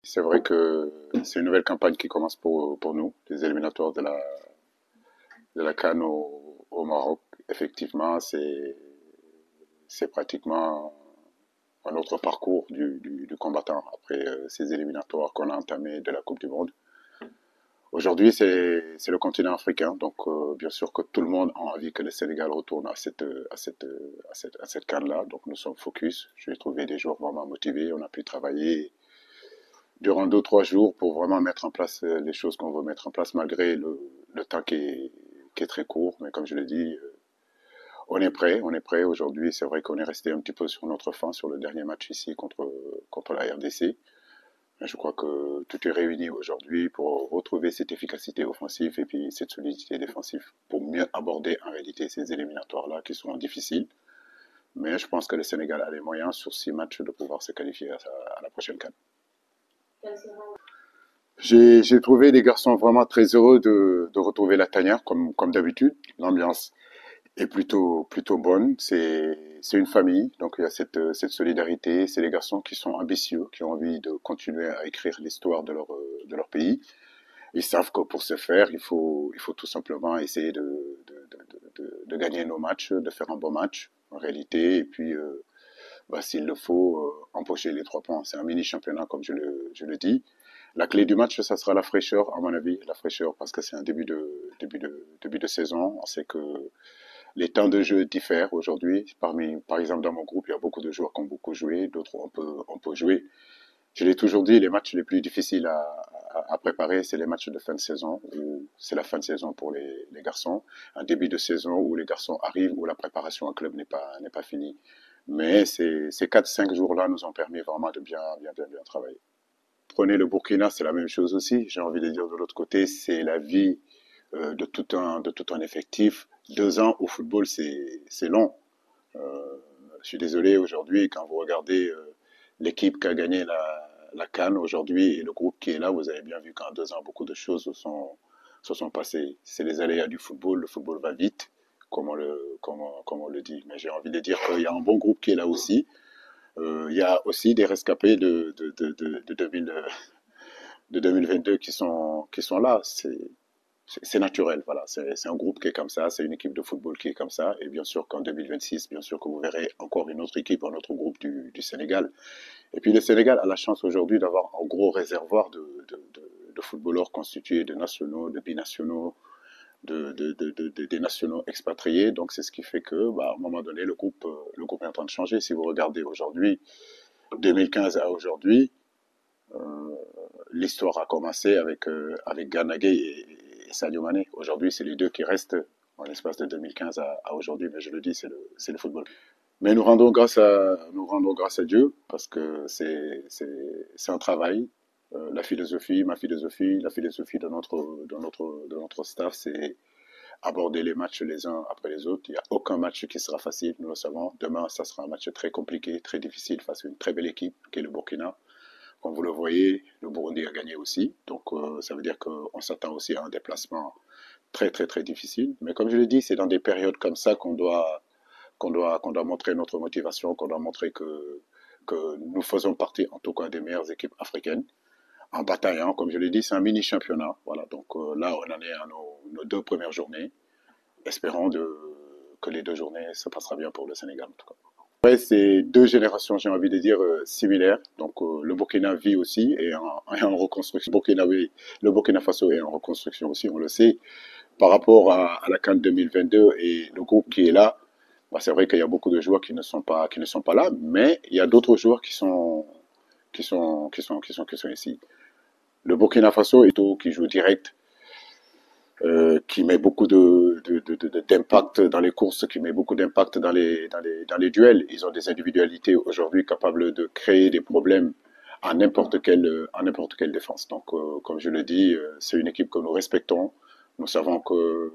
C'est vrai que c'est une nouvelle campagne qui commence pour nous, les éliminatoires de la CAN au Maroc. Effectivement, c'est pratiquement un autre parcours du combattant après ces éliminatoires qu'on a entamés de la Coupe du Monde. Aujourd'hui, c'est le continent africain, donc bien sûr que tout le monde a envie que le Sénégal retourne à cette CAN-là. Donc nous sommes focus. J'ai trouvé des joueurs vraiment motivés. On a pu travailler durant 2 ou 3 jours pour vraiment mettre en place les choses qu'on veut mettre en place malgré le temps qui est très court. Mais comme je l'ai dit, on est prêt. Aujourd'hui, c'est vrai qu'on est resté un petit peu sur notre faim sur le dernier match ici contre la RDC. Je crois que tout est réuni aujourd'hui pour retrouver cette efficacité offensive et puis cette solidité défensive pour mieux aborder en réalité ces éliminatoires-là qui sont difficiles. Mais je pense que le Sénégal a les moyens sur 6 matchs de pouvoir se qualifier à la prochaine CAN. J'ai trouvé les garçons vraiment très heureux de retrouver la tanière comme d'habitude. L'ambiance est plutôt bonne. C'est une famille, donc il y a cette solidarité. C'est les garçons qui sont ambitieux, qui ont envie de continuer à écrire l'histoire de leur pays. Ils savent que pour ce faire, il faut tout simplement essayer de gagner nos matchs, de faire un bon match en réalité, et puis s'il le faut, empocher les 3 points. C'est un mini championnat comme je le dis. La clé du match, ça sera la fraîcheur, à mon avis, la fraîcheur, parce que c'est un début de saison. On sait que les temps de jeu diffèrent aujourd'hui. Par exemple, dans mon groupe, il y a beaucoup de joueurs qui ont beaucoup joué, d'autres ont peu joué. Je l'ai toujours dit, les matchs les plus difficiles à préparer, c'est les matchs de fin de saison, où c'est la fin de saison pour les garçons, un début de saison où les garçons arrivent, où la préparation en club n'est pas finie. Mais ces 4, 5 jours-là nous ont permis vraiment de bien travailler. Prenez le Burkina, c'est la même chose aussi. J'ai envie de dire de l'autre côté, c'est la vie de tout un effectif. 2 ans au football, c'est long. Je suis désolé aujourd'hui, quand vous regardez l'équipe qui a gagné la CAN aujourd'hui et le groupe qui est là, vous avez bien vu qu'en 2 ans, beaucoup de choses se sont passées. C'est les aléas du football. Le football va vite, comme on le dit. Mais j'ai envie de dire qu'il y a un bon groupe qui est là aussi. Il y a aussi des rescapés de 2022 qui sont là. C'est naturel, voilà. C'est un groupe qui est comme ça, c'est une équipe de football qui est comme ça. Et bien sûr qu'en 2026, bien sûr que vous verrez encore une autre équipe, un autre groupe du Sénégal. Et puis le Sénégal a la chance aujourd'hui d'avoir un gros réservoir de footballeurs constitués de nationaux, de binationaux, des nationaux expatriés. Donc c'est ce qui fait que, à un moment donné, le groupe est en train de changer. Si vous regardez aujourd'hui, 2015 à aujourd'hui, l'histoire a commencé avec Gana Gueye et Sadio Mané. Aujourd'hui, c'est les deux qui restent en l'espace de 2015 à aujourd'hui. Mais je le dis, c'est le football. Mais nous rendons grâce à Dieu parce que c'est un travail. Ma philosophie, la philosophie de notre staff, c'est aborder les matchs les uns après les autres. Il n'y a aucun match qui sera facile, nous le savons. Demain, ça sera un match très compliqué, très difficile face à une très belle équipe qui est le Burkina. Comme vous le voyez, le Burundi a gagné aussi. Donc, ça veut dire qu'on s'attend aussi à un déplacement très, très, très difficile. Mais comme je l'ai dit, c'est dans des périodes comme ça qu'on doit montrer notre motivation, qu'on doit montrer que nous faisons partie, en tout cas, des meilleures équipes africaines. En bataillant, comme je l'ai dit, c'est un mini-championnat. Voilà, donc là, on en est à nos 2 premières journées. Espérons que les 2 journées se passera bien pour le Sénégal, en tout cas. Ouais, c'est 2 générations, j'ai envie de dire, similaires. Donc, le Burkina vit aussi et en reconstruction. Le Burkina Faso est en reconstruction aussi, on le sait. Par rapport à la CAN 2022 et le groupe qui est là, c'est vrai qu'il y a beaucoup de joueurs qui ne sont pas là, mais il y a d'autres joueurs qui sont ici. Le Burkina Faso est qui joue direct, qui met beaucoup d'impact dans les courses, qui met beaucoup d'impact dans les duels. Ils ont des individualités aujourd'hui capables de créer des problèmes à n'importe quelle défense. Donc, comme je le dis, c'est une équipe que nous respectons. Nous savons que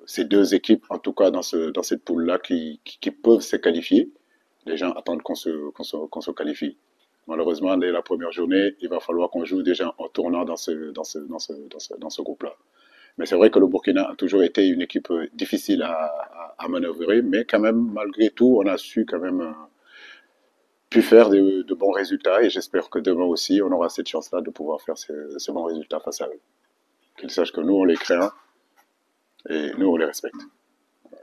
ces 2 équipes, en tout cas dans cette poule-là, qui peuvent se qualifier. Les gens attendent qu'on se qualifie. Malheureusement, dès la première journée, il va falloir qu'on joue déjà en tournant dans ce groupe-là. Mais c'est vrai que le Burkina a toujours été une équipe difficile à manœuvrer, mais quand même, malgré tout, on a su quand même pu faire de bons résultats et j'espère que demain aussi, on aura cette chance-là de pouvoir faire ce bons résultats face à eux. Qu'ils sachent que nous, on les craint et nous, on les respecte.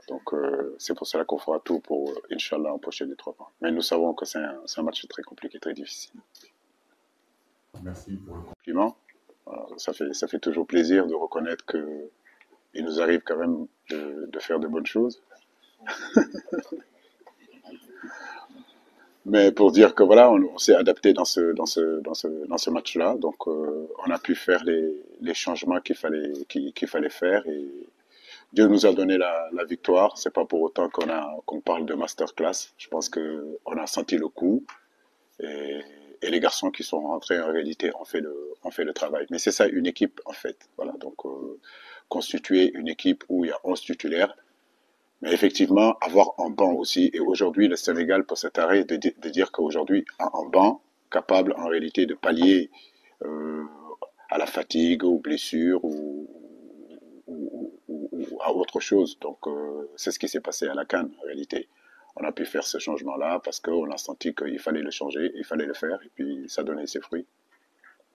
Donc, c'est pour cela qu'on fera tout pour, Inch'Allah, empocher les 3 points. Mais nous savons que c'est un match très compliqué, très difficile. Merci pour le Compliment. Voilà, ça fait toujours plaisir de reconnaître que il nous arrive quand même de faire de bonnes choses. Mais pour dire que voilà, on s'est adapté dans ce match-là. Donc, on a pu faire les changements qu'il fallait faire et Dieu nous a donné la victoire. C'est pas pour autant qu'on parle de masterclass. Je pense que on a senti le coup et, et les garçons qui sont rentrés en réalité ont fait le travail. Mais c'est ça une équipe en fait. Voilà. Donc, constituer une équipe où il y a 11 titulaires. Mais effectivement, avoir un banc aussi. Et aujourd'hui, le Sénégal peut s'arrêter de dire qu'aujourd'hui, a un banc capable en réalité de pallier euh, à la fatigue, aux blessures ou à autre chose. Donc, c'est ce qui s'est passé à la CAN en réalité. On a pu faire ce changement-là parce qu'on a senti qu'il fallait le changer, il fallait le faire, et puis ça donnait ses fruits.